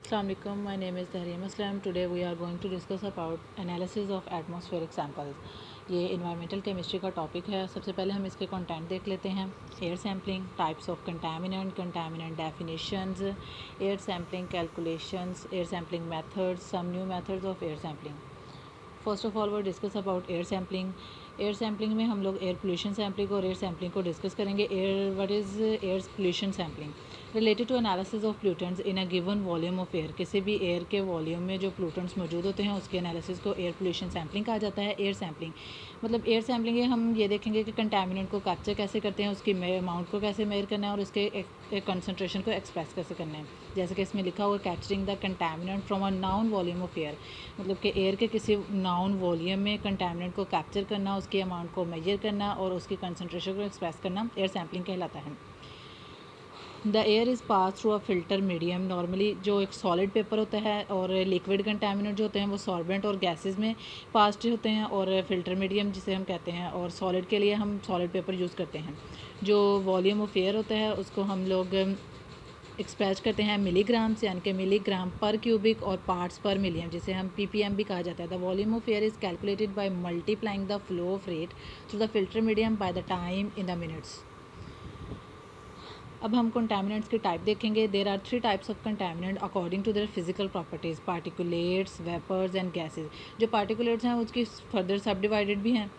Assalamualaikum. My name is Tahreem Aslam. Today we are going to discuss about analysis of atmospheric samples. ये environmental chemistry का topic है. सबसे पहले हम इसके कंटेंट देख लेते हैं. Air sampling, types of contaminant definitions, air sampling calculations, air sampling methods, some new methods of air sampling. First of all वो discuss about air sampling. Air sampling में हम लोग एयर पोल्यूशन सैम्पलिंग और air sampling को discuss करेंगे. What is air pollution sampling? Related to analysis of pollutants in a given volume of air. किसी भी air के वॉल्यूम में जो पोल्यूटेंट्स मौजूद होते हैं उसके एनालिसिस को एयर पोल्यूशन सैम्पलिंग कहा जाता है. एयर सैम्पलिंग मतलब एयर सैम्पलिंग हम ये देखेंगे कि कंटामिनेंट को कैप्चर कैसे करते हैं, उसकी अमाउंट को कैसे मेजर करना है और उसके कंसनट्रेशन को एक्सप्रेस कैसे करना है. जैसे कि इसमें लिखा हुआ capturing the contaminant from a noun volume of air. मतलब कि एयर के किसी नाउन वॉल्यूम में कंटामिनेंट को कैप्चर करना, उसकी अमाउंट को मेजर करना और उसकी कंसनट्रेशन को एक्सप्रेस करना एयर सैम्पलिंग कहलाता है. The air is pass through a filter medium. Normally जो एक सॉलिड पेपर होता है और लिक्विड कंटामिनेंट जो होते हैं वो सॉल्वेंट और गैसेस में पास होते हैं और फिल्टर मीडियम जिसे हम कहते हैं, और सॉलिड के लिए हम सॉलिड पेपर यूज़ करते हैं. जो वॉल्यूम ऑफ एयर होता है उसको हम लोग एक्सप्रेस करते हैं मिलीग्राम से, यानी कि मिलीग्राम पर क्यूबिक और पार्ट्स पर मिलियन, जिसे हम पीपीएम भी कहा जाता है. The volume of air is calculated by multiplying the flow of rate through the filter medium by the time in the minutes. अब हम कंटामिनेंट्स के टाइप देखेंगे. There are 3 types of contaminant according to their physical properties: particulates, vapours and gases. जो particulates हैं उसकी further subdivided भी हैं: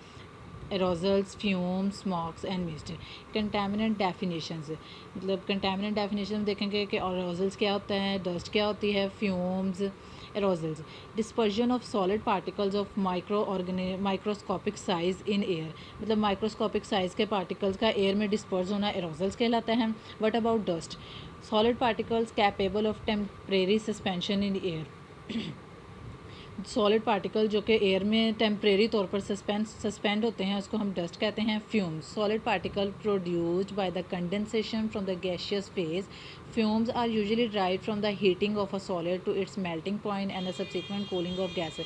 aerosols, fumes, smokes and mist. Contaminant definitions मतलब कंटामिनेंट डेफिनेशन देखेंगे कि एरोजल्स क्या होता है, डस्ट क्या होती है, fumes, aerosols. Dispersion of solid particles of microscopic size in air. मतलब माइक्रोस्कोपिक साइज़ के पार्टिकल्स का एयर में डिस्पर्ज होना एरोजल्स कहलाता है. What about dust? Solid particles capable of temporary suspension in air. Solid particle जो कि एयर में टेम्परेरी तौर पर सस्पेंड होते हैं उसको हम डस्ट कहते हैं. Fumes, solid particle produced by the condensation from the gaseous phase. Fumes are usually drive from the heating of a solid to its melting point and the subsequent cooling of gas.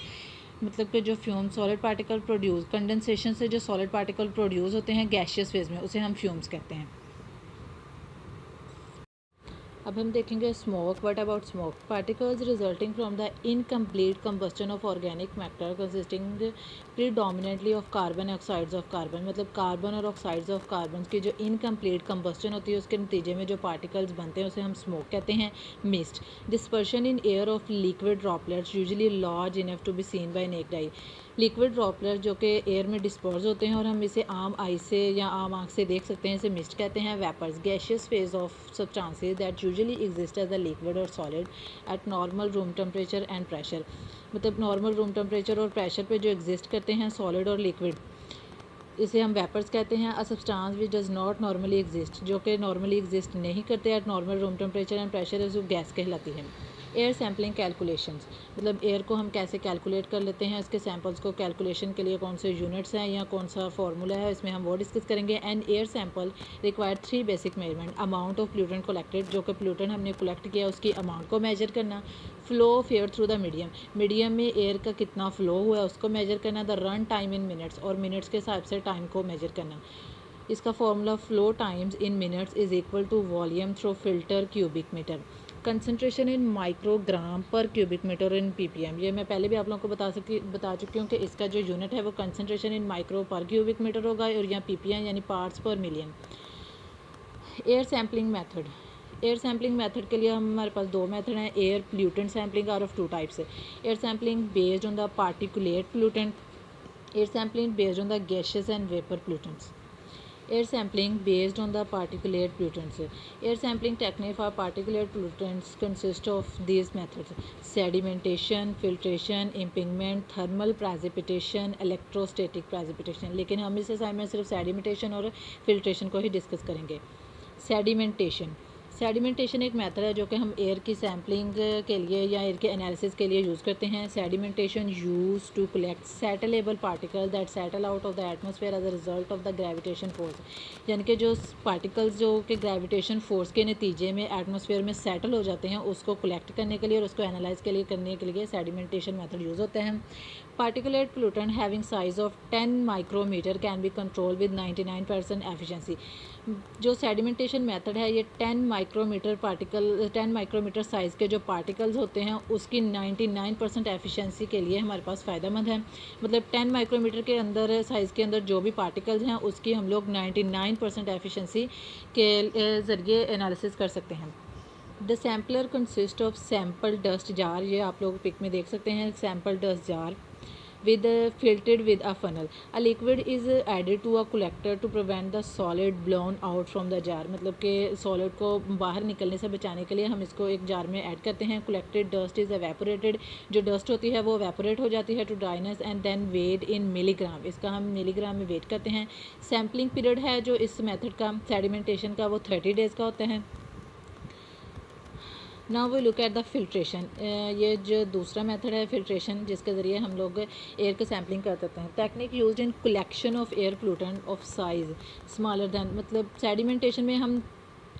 मतलब कि जो fume solid particle produce condensation से जो solid particle produce होते हैं gaseous phase में, उसे हम फ्यूम्स कहते हैं. अब हम देखेंगे smoke. What about smoke? Particles resulting from the incomplete combustion of organic matter consisting predominantly of carbon oxides of carbon. मतलब कार्बन और ऑक्साइड्स ऑफ कार्बन की जो इनकम्प्लीट कंबस्टन होती है उसके नतीजे में जो पार्टिकल्स बनते हैं उसे हम स्मोक कहते हैं. Mist, dispersion in air of liquid droplets usually large enough to be seen by naked eye. Liquid droplet जो कि एयर में डिस्पर्स होते हैं और हम इसे आम आई से या आम आँख से देख सकते हैं, इसे मिस्ट कहते हैं. Vapours, gaseous phase of substances that usually exist as a liquid और solid at normal room temperature and pressure. मतलब नॉर्मल रूम टेम्परेचर और प्रेशर पे जो एग्जिस्ट करते हैं सॉलिड और लिक्विड, इसे हम वेपर्स कहते हैं. A substance which does not normally exist, जो कि नॉर्मली एग्जिस्ट नहीं करते eight normal room temperature and pressure, जो गैस कहलाती है. एयर सैम्पलिंग कैलकुलेशंस मतलब एयर को हम कैसे कैलकुलेट कर लेते हैं, इसके सैम्पल्स को कैलकुलेशन के लिए कौन से यूनिट्स हैं या कौन सा फार्मूला है, इसमें हम वो डिस्कस करेंगे. And air sample require 3 basic measurement: amount of pollutant collected, जो कि पोल्यूटेंट हमने कलेक्ट किया उसकी अमाउंट को मेजर करना. Flow of air through the medium, medium में एयर का कितना फ्लो हुआ है उसको मेजर करना. The run time in minutes, और मिनट्स के हिसाब से टाइम को मेजर करना. इसका formula flow times in minutes is equal to volume through filter cubic metre. Concentration in microgram per cubic metre in ppm. ये मैं पहले भी आप लोगों को बता चुकी हूँ कि इसका जो यूनिट है वो concentration in micro per cubic metre होगा और यहाँ पीपीएम यानी parts per million. Air sampling method. Air sampling method के लिए हमारे पास 2 मेथड हैं. Air pollutant sampling are of 2 types है. Air sampling based on the particulate pollutant, air sampling based on the gases and vapour pollutants. Air sampling based on the particulate pollutants. Air sampling technique for particulate pollutants consists of these methods: sedimentation, filtration, impingement, thermal precipitation, electrostatic precipitation. लेकिन हम इस assignment में सिर्फ sedimentation और filtration को ही discuss करेंगे. Sedimentation. Sedimentation एक method है जो कि हम एयर की सैम्पलिंग के लिए या एयर के एनालिसिस के लिए यूज़ करते हैं. Sedimentation use to collect settleable particle that settle out of the atmosphere as a result of the gravitation force. यानी कि जो पार्टिकल्स जो कि ग्रेविटेशन फोर्स के नतीजे में एटमॉस्फेयर में सेटल हो जाते हैं उसको कलेक्ट करने के लिए और उसको एनालाइज करने के लिए सेडिमेंटेशन मेथड यूज़ होते हैं. Particulate pollutant having size of 10 micrometer can be controlled with 99% efficiency. जो सेडिमेंटेशन मेथड है ये 10 माइक्रोमीटर पार्टिकल 10 माइक्रोमीटर साइज़ के जो पार्टिकल्स होते हैं उसकी 99% एफिशिएंसी के लिए हमारे पास फ़ायदेमंद है। मतलब 10 माइक्रोमीटर के अंदर साइज़ के अंदर जो भी पार्टिकल्स हैं उसकी हम लोग 99% एफिशिएंसी के ज़रिए एनालिसिस कर सकते हैं। The sampler consist of sample dust jar, ये आप लोग पिक में देख सकते हैं, sample dust jar with filtered with a funnel. A liquid is added to a collector to prevent the solid blown out from the jar. मतलब कि solid को बाहर निकलने से बचाने के लिए हम इसको एक जार में ऐड करते हैं। collected dust is evaporated, जो डस्ट होती है वो evaporate हो जाती है to dryness and then weighed in milligram, इसका हम मिलीग्राम में वेट करते हैं। सैम्पलिंग पीरियड है जो इस मेथड का सेडिमेंटेशन का वो 30 डेज़ का होता है। Now we look at the filtration, ये जो दूसरा मेथड है फिल्ट्रेशन जिसके ज़रिए हम लोग एयर की सैम्पलिंग कर सकते हैं। Technique used in collection of air pollutant of size smaller than, मतलब सेडिमेंटेशन में हम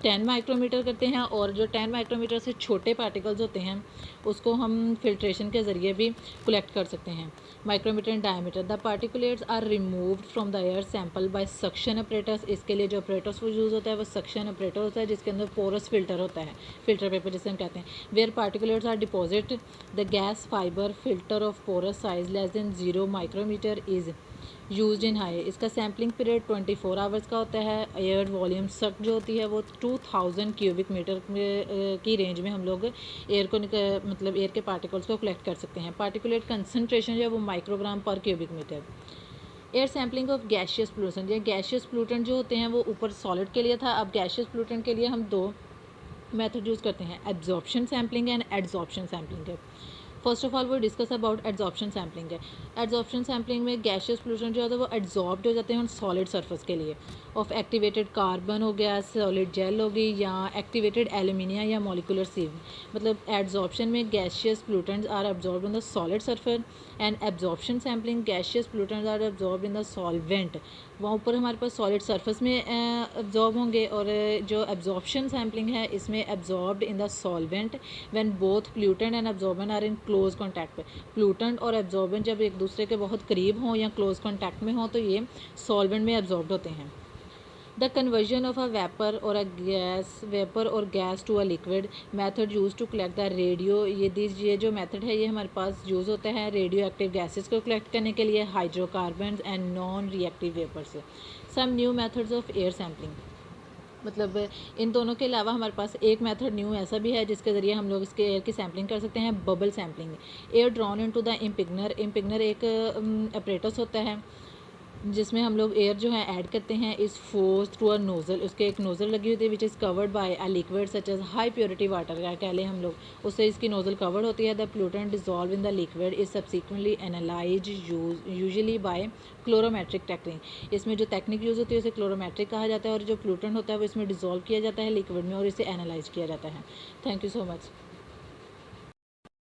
10 माइक्रोमीटर करते हैं और जो 10 माइक्रोमीटर से छोटे पार्टिकल्स होते हैं उसको हम फिल्ट्रेशन के ज़रिए भी कलेक्ट कर सकते हैं। Micrometre in diameter, the particulates are removed from the air sample by suction operators, इसके लिए जो ऑपरेटर्स वो यूज़ होता है वो सक्शन ऑपरेटर होता है जिसके अंदर पोरस फिल्टर होता है, फिल्टर पेपर जिसे हम कहते हैं। Where particulates are deposit the gas fibre filter of porous size less than 0 micrometre is used in high, इसका सैम्पलिंग पीरियड 24 आवर्स का होता है। एयर वॉल्यूम सक जो होती है वो 2000 क्यूबिक मीटर की रेंज में हम लोग एयर को मतलब एयर के पार्टिकल्स को कलेक्ट कर सकते हैं। पार्टिकुलेट कंसनट्रेशन जो है वो microgram per cubic metre. Air sampling of gaseous pollution, ये गैशियस पोल्यूटेंट जो होते हैं वो ऊपर सॉलिड के लिए था, अब गैशियस पोल्यूटेंट के लिए हम दो मेथड यूज़ करते हैं, absorption sampling and adsorption sampling है। फर्स्ट ऑफ ऑल वो डिस्कस अबाउट एड्जॉर्प्शन सैम्पलिंग है। एड्जॉर्प्शन सैम्पलिंग में गैशियस पोल्यूशन जो होता है वो एड्जॉर्ब्ड हो जाते हैं सॉलिड सरफेस के लिए, ऑफ एक्टिवेटेड कार्बन हो गया, सॉलिड जेल होगी या एक्टिवेटेड एल्यूमिनिया या मॉलिकुलर सीव। मतलब एड्जॉर्प्शन में gaseous pollutants are absorbed in the solid surface and absorption sampling gaseous pollutants are absorbed in the solvent, वहाँ ऊपर हमारे पास सॉलिड सरफेस में एब्जॉर्ब होंगे। और जो एब्जॉर्प्शन सैम्पलिंग है इसमें absorbed in the solvent when both pollutant and absorbent are in close contact. Pollutant और एब्जॉर्बेंट जब एक दूसरे के बहुत करीब हों या क्लोज कॉन्टैक्ट में हों तो ये सॉल्वेंट में एब्जॉर्ब्ड होते हैं। The conversion of a vapour और gas to a liquid method use to collect the radio, ये जो मेथड है ये हमारे पास यूज़ होता है रेडियो एक्टिव गैसेज को कलेक्ट करने के लिए, hydrocarbon and non reactive vapours. Some new methods of air sampling, मतलब इन दोनों के अलावा हमारे पास एक मेथड न्यू ऐसा भी है जिसके ज़रिए हम लोग इसके एयर की सैम्पलिंग कर सकते हैं, bubble sampling. Air drawn into the impinger, impinger एक अपरेटस होता है जिसमें हम लोग एयर जो है ऐड करते हैं, इस फोर्स थ्रू अ नोज़ल, उसके एक नोज़ल लगी होती है which is covered by a liquid such as high purity water, क्या कह लें हम लोग, उससे इसकी नोज़ल कवर्ड होती है। The pollutant dissolve in the liquid is subsequently analyse usually by colorimetric technique, इसमें जो टेक्निक यूज़ होती है उसे क्लोरोमेट्रिक कहा जाता है और जो पोल्यूटेंट होता है वो इसमें डिजॉल्व किया जाता है लिक्विड में और इसे एनालाइज किया जाता है। Thank you so much.